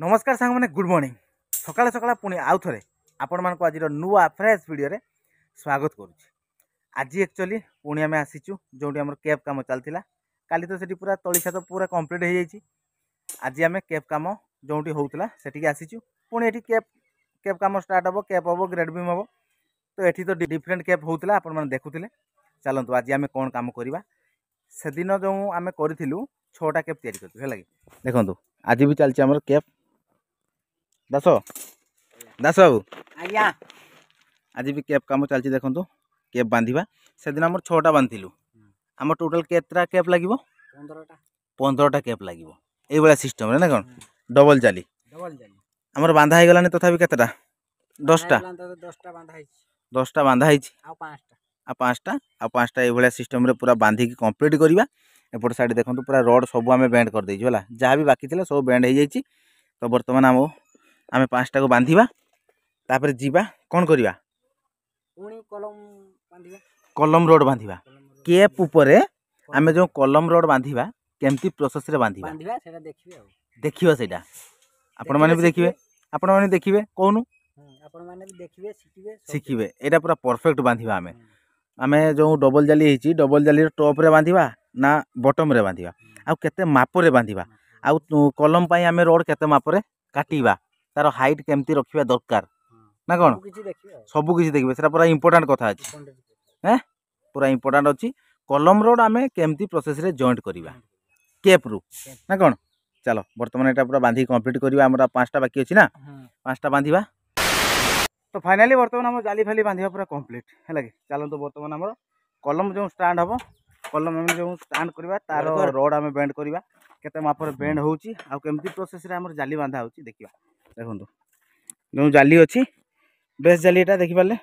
नमस्कार सांग मैंने गुड मॉर्निंग सकाल सकाल पुणी आउ थे आपण मानक आज नुआ फ्रेश वीडियो रे स्वागत करुच्ची। आज एक्चुअली पुणी आम आसीचु जो कैब काम चलता काली तो से पूरा तलिसा तो पूरा कंप्लीट हो जाइए। आज आम कैब काम जो होता से आसीचु पुणी ये कैब काम स्टार्ट हम कैब हम ग्रेड बीम हम तो ये तो डिफरेंट कैब होता आपण मैंने देखुले। चलतु आज आम कौन काम करवा से दिन जो आम करूँ 6टा कैब तैयारी है देखो आज भी चलती आम कैब दास दास बाबू आज्ञा आज भी कैब काम चलती देखो कैब बांधा से दिन आम 6टा बांधिलु आम टोटाल केतरा कैब लगे 15टा कैब लगे ये सिस्टम ना कौन डबल जाली आमर बांधा हो गलानी तथापि केतटा 10टा 10टा बांधा आ 5टा ये सिस्टम रे पूरा बांधिकी कंप्लीट करवा। एपट साइड देखो पूरा रड सब आम बैंड कर देला जहाँ भी बाकी थी सब बैंड हो जाइए। तो बर्तमान आम 5टा को बांधिबा तापर जीवा कौन करवा कलम रोड बांधिबा कैप ऊपर आम जो कलम रोड बांधिबा केमती प्रोसेस रे बांधिबा देखिबा सेटा आपण माने भी देखिबे आपण माने देखिबे कोनु आपण माने भी देखिबे शिखिबे एटा पूरा परफेक्ट बांधिबा आमे आमे जो डबल जाली हेची डबल जाली टॉप रे बांधिबा ना बॉटम रे बांधिबा आ केते माप रे बांधिबा आ कलम पई आमे रोड केते माप रे काटिबा तार हाइट केमती रखिबा दरकार ना कोन सब किछि देखिबे सेटा पूरा इंपोर्टेंट कथा अछि हैं पूरा इंपोर्टेंट अछि कलम रोड आमे केमती प्रोसेस रे जॉइंट करिबा कैप रु ना कोन। चलो वर्तमान एटा पूरा बांधी कंप्लीट करिबा हमरा 5टा बाकी अछि ना 5टा बांधिबा तो फाइनली वर्तमान हम जाली फाली बांधिबा पूरा कंप्लीट है लगे। चलो तो वर्तमान हमर कलम जो स्टैंड हबो कलम हम जो स्टैंड करबा तार रोड आमे बेंड करबा केते माप रे बेंड होउची आ केमती प्रोसेस रे हमर जाली बांधा होउची देखिबा देखंतु जो जाली अछि बेस जाली एटा देखि पाले।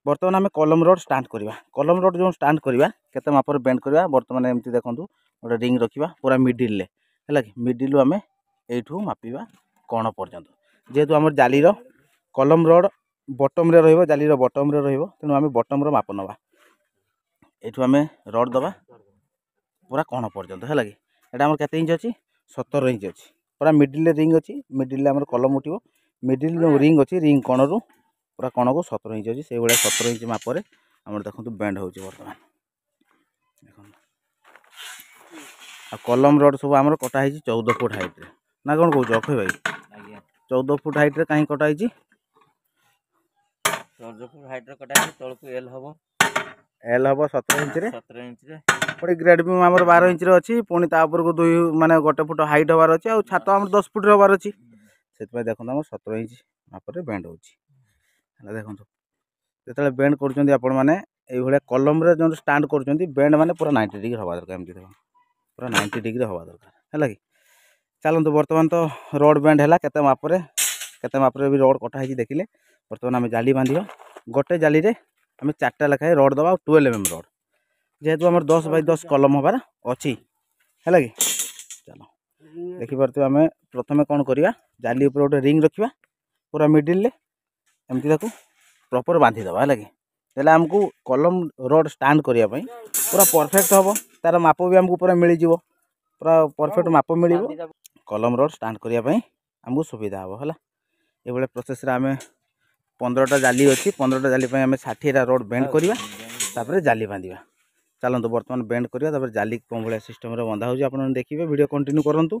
वर्तमान आम कलम रोड स्टार्ट करवा कलम रोड जो स्टार्ट करवा केते माप रे बेंड करवा वर्तमान एमती देखंतु गोटे रिंग रखिबा पूरा मिडिल ले है लगे मिडिल आम एठू मापिबा कोण पर्यंत जेहेतु आम जाली रो कलम रोड बटम रे रहिबो जाली रो बटम रे रहिबो तेनु आम बटम रो माप नबा एठू आम रोड दबा पूरा कोण पर्यंत है लगे एटा हमर केते इंच अछि 17 इंच अछि पूरा मिडिल ले रिंग अछि मिडिल ले हमर कलम उठिबो मिडिल जो रिंग अछि रिंग कोण रो पूरा कोण को 17 इंच अछि से बळे 17 इंच माप रे हमर देखंतु बेंड होउछि वर्तमान देखंतु आ कलम रोड सब हमर कटा हिछि 14 फुट हाइट रे ना कोन कहू अखय भाई 14 फुट हाइट रे काहे कटा हिछि 14 फुट हाइट रे कटा हिछि तळकु एल हबो 17 इंच रे पुणी ग्रेड भी हमर 12 इंच रे अछि पुणी ता ऊपर को 2 माने 1 फुट हाइट हबार अछि आ छात हमर 10 फुट रे हबार अछि सेत देखो हमर 17 इंच माप रे बेंड होउछि देखो जो बेंड कर आपण मैंने ये कलम रे जो स्टांड कर बेंड माने पूरा 90 डिग्री हवा दरकार एमती देखो पूरा 90 डिग्री हवा दरकार है कि। चलतु बर्तमान तो रोड बेंड है केते माप रे भी रोड कटा है देखिले। बर्तमान आम जाली बांधिबा गोटे जाली रे आम 4टा लेखाएं रोड दबा 12 mm रोड जेहेतु आम 10 बाय 10 कलम हबार अच्छी है कि। चलो देखिए आम प्रथम कौन करवा जाली ऊपर गोटे रिंग रखा पूरा मिडिल ले एमती ताको प्रॉपर बांधी दबा है कि आमको कलम रोड स्टांड करने पूरा परफेक्ट हम तार माप भी आमको पूरा मिल जाव पूरा परफेक्ट माप मिल कलम रोड स्टांड करने आमको सुविधा हम है ये प्रोसेस आम 15टा जाली अच्छी 15टा जाली आम 60टा रोड बेंड करवा जाली बांधा। चलते बर्तमान बेंड करवा जाली कौन भाया सिस्टम बंधा हो देखिए वीडियो कंटिन्यू करूँ।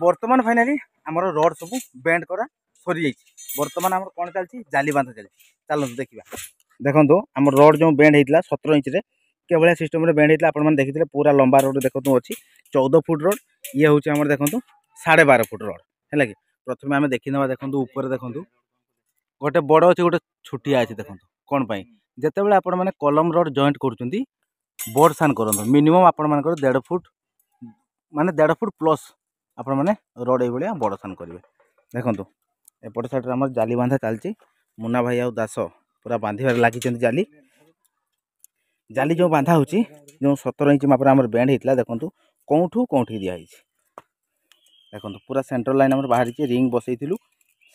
बर्तमान फाइनाली आमर रोड सब बेंड करा सरी जाइए। बर्तमान आम कौन चलती जाली बांधा चलती चलते देखा देखो आम रोड जो बेंड होता 17 इंच रे के सिस्टम रे बेंड होता आपने देखते पूरा लंबा रोड देखो अच्छी 14 फुट रोड ये हूँ देखो 12.5 फुट रोड है कि प्रथमे आम देखीना देखूँ ऊपर देखूँ गोटे बड़ अच्छे गोटे छुटिया अच्छे देखो कौन पाई जिते बड़े आपण मैंने कलम रड जॉइंट करुँच बोर्ड सान करूँ मिनिमम आपण मान 1.5 फुट माने 1.5 फुट प्लस आपण मैंने रड ये बड़ सान करेंगे देखूँ एपट साइड आम जाली बांधा चलती मुन्ना भाई आउ दास पूरा बांधार लगी जाली जाली जो बांधा हो जो 17 इंच मापर आम बैंड होता देखो कौठू कौठी दिखाई देखो पूरा सेंट्रल लाइन आम बाहर रिंग बसईलु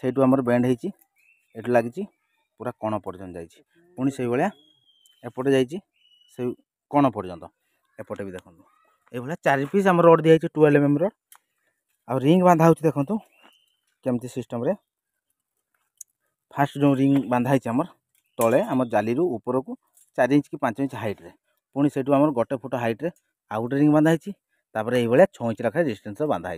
से बैंड होती ये लगी पूरा कण पर्यटन जाइए पुणी से भाया एपटे जाइए से कण पर्यटन एपटे भी देखो ये 4 पीस आम रड दिखाई 12 mm रड आ रिंग बांधा हो देखो केमती सिस्टम रे फास्ट जो रिंग बांधा आम तले आम जाली ऊपर को 4 इंच कि 5 इंच हाइट रे पुणी से आम 1 फुट हाइट रे आउ गोटे रिंग बांधा तापर ये 6 इंच रखा डिस्टेंस बांधा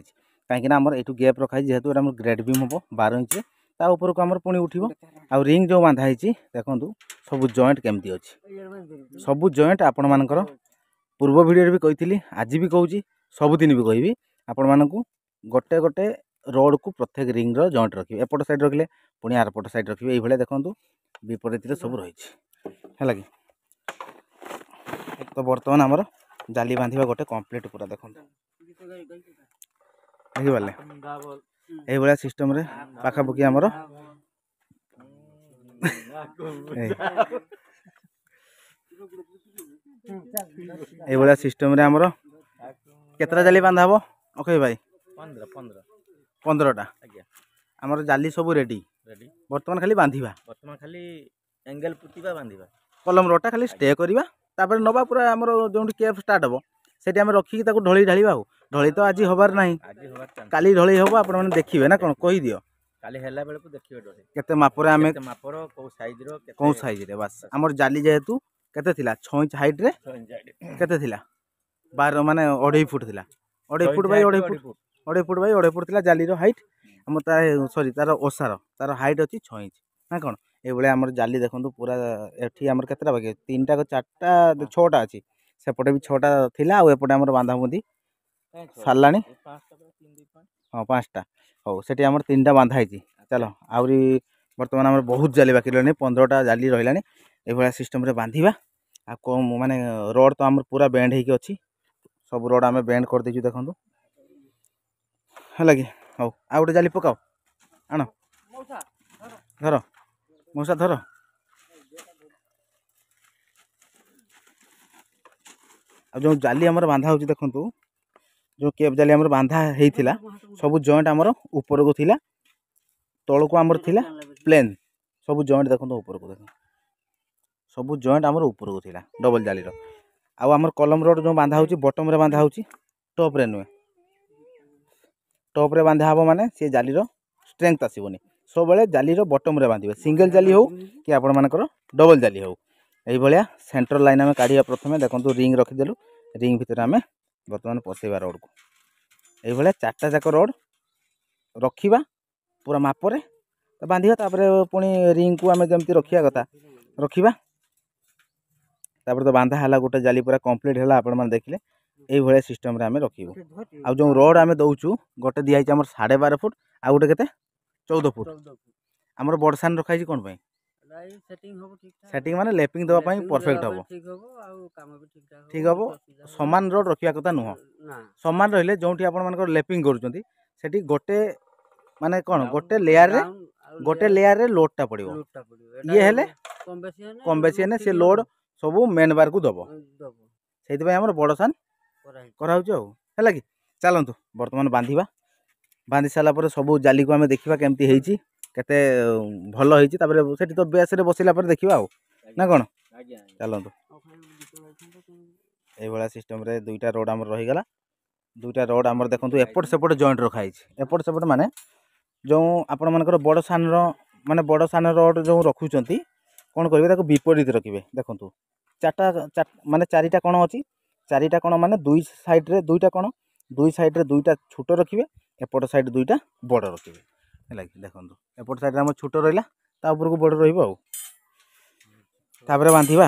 कहीं आम यू गैप रखाई जेहेतु ग्रेड बीम हम 12 इंच ता ऊपर को आम पुणी उठिबो आ रिंग जो बांधा देखो सब जॉइंट केमती अच्छी सब जॉइंट आपण मानकर पूर्व वीडियो भी कही आज भी कहूँ सबुदिन भी कहबी आपण मानकू गोटे गोटे रोड को प्रत्येक रिंग रो जॉइंट रखिए एपट साइड रखिले पुणी आरपट साइड रखिए ये देखो विपरीत सब रही है कि तो बर्तमान आमर जाली बांधिबा गोटे कंप्लीट पूरा देखो देखिपारे ये सिस्टम रे पाखापाखि आमर ये सिस्टम रे आमर केतरा जाली बांधा हम ओके भाई 15टा आमर जाली सब रेडी बर्तमान खाली बांधिबा खाली एंगल पुटिबा बांधिबा कलम रोटा खाली स्टे करवा तापर नवा पूरा आमर जो केफ स्टार्ट हम से रखिकी ढली ढालिबा ढली तो आज हबार ना काली ढली हम आप देखिए ना कौन कही दियो काली हेला बेले को देखियो ढली केते मापर आमे मापर को साइज रे बस आमर जाली जेहेतु केते थिला 6 इंच हाइट रे केते थिला 12 माने 2.5 फुट थिला 2.5 foot by 2.5 foot 2.5 foot by 2.5 foot थिला जाली रो हाइट हम सॉरी तार ओसार तार हाइट अछि 6 इंच ना कौन ये भाई आमर जाली देखो पूरा एठी आमर केतरा बाकी 3टा 4टा 6टा अच्छी सेपटे भी 6टा थिला आ एपटे आमर बांधा बुंदी सारलानी हाँ 5टा हो सेठी आमर 3टा बांधा है चलो आउरी बर्तमान आमर बहुत जाली बाकी रही 15टा जाली रही ये सिस्टम रे बांधिबा आ कम माने रड तो आमर पूरा बैंड होगी अच्छी सब रड आम बैंड कर देछु देखो है कि हो आ गोटे जाली पकाओ आण धर मौसा धर आ जो जाली आमर बांधा हो देखु जो केप जाली आमर बांधा होता सब जॉइंट आमर ऊपर को थिला तल को आमर थिला प्लेन सब जॉइंट देखो ऊपर को देख सब जॉइंट आमर ऊपर को थिला डबल जाली रो आ आमर कलम रोड जो बांधा हो बटम रे बांधा हो टॉप रे नुहे टॉप रे बांधा हम माने सी जाली रो स्ट्रेंथ आसबनी सब बेले जाली रो बटम रे बांधिबे सिंगल जाली हो कि आपण मानकर डबल जाली हो यही भाया सेंट्रल लाइन आम काढ़ा प्रथम देखो रिंग रखिदेलु रिंग भितर आम बर्तमान पसेबा रोड को यही भाया 4टा जाक रोड रखा पूरा मापरे बांधिबा तापरे पुणी रिंग को आम जमती रखिया कथा रखिबा तापर तो बांधा है गोटे जाली पूरा कंप्लीट है आपण मैंने देखिले यही भाया सिस्टम रे आम रखिबु आ जो रोड आम दौचु गोटे दिखाई आम 12.5 फुट आ गोटे केते 14 फुट आमर बड़सान रखाई कौन पाई सेटिंग माने लेपिंग दवा पाई परफेक्ट हम ठीक हम समान रोड रखिया कथा नुह समान रहिले जोंठी आपण मानकर लेपिंग करूचंती सेठी गोटे माने कोन गोटे लेयर रे लोडटा पड़िबो ये हेले कम बेसी ने से लोड सब मेन बार को दबो सेति भाई हमर बड़सान कराउ छ हैला कि चलंतु वर्तमान बांधिबा बांधि साला पर सब जाली को आम देखा केमती होती केते भल होती सेठी तो बेस रे बसिला पर देखिबा ना कौन चलतु ये सिस्टम रे 2टा रोड आमर रहीगला 2टा रोड आमर देखो एपट सेपट जॉइंट रखाई एपट सेपट माने जो आपण मानकर बड़ सान माने बड़ सान रोड जो रखुचंती कौन करेंगे ताको विपरीत रखिए देखो 4टा माने 4टा कण अच्छी 4टा कण माने 2 साइड रे 2टा कण 2 साइड रे 2टा छोट रखिए एपट साइड 2टा बड़ रखिए है देखो एपट साइड आम छोट रहा ता ऊपर को बड़ रहा बांधिबा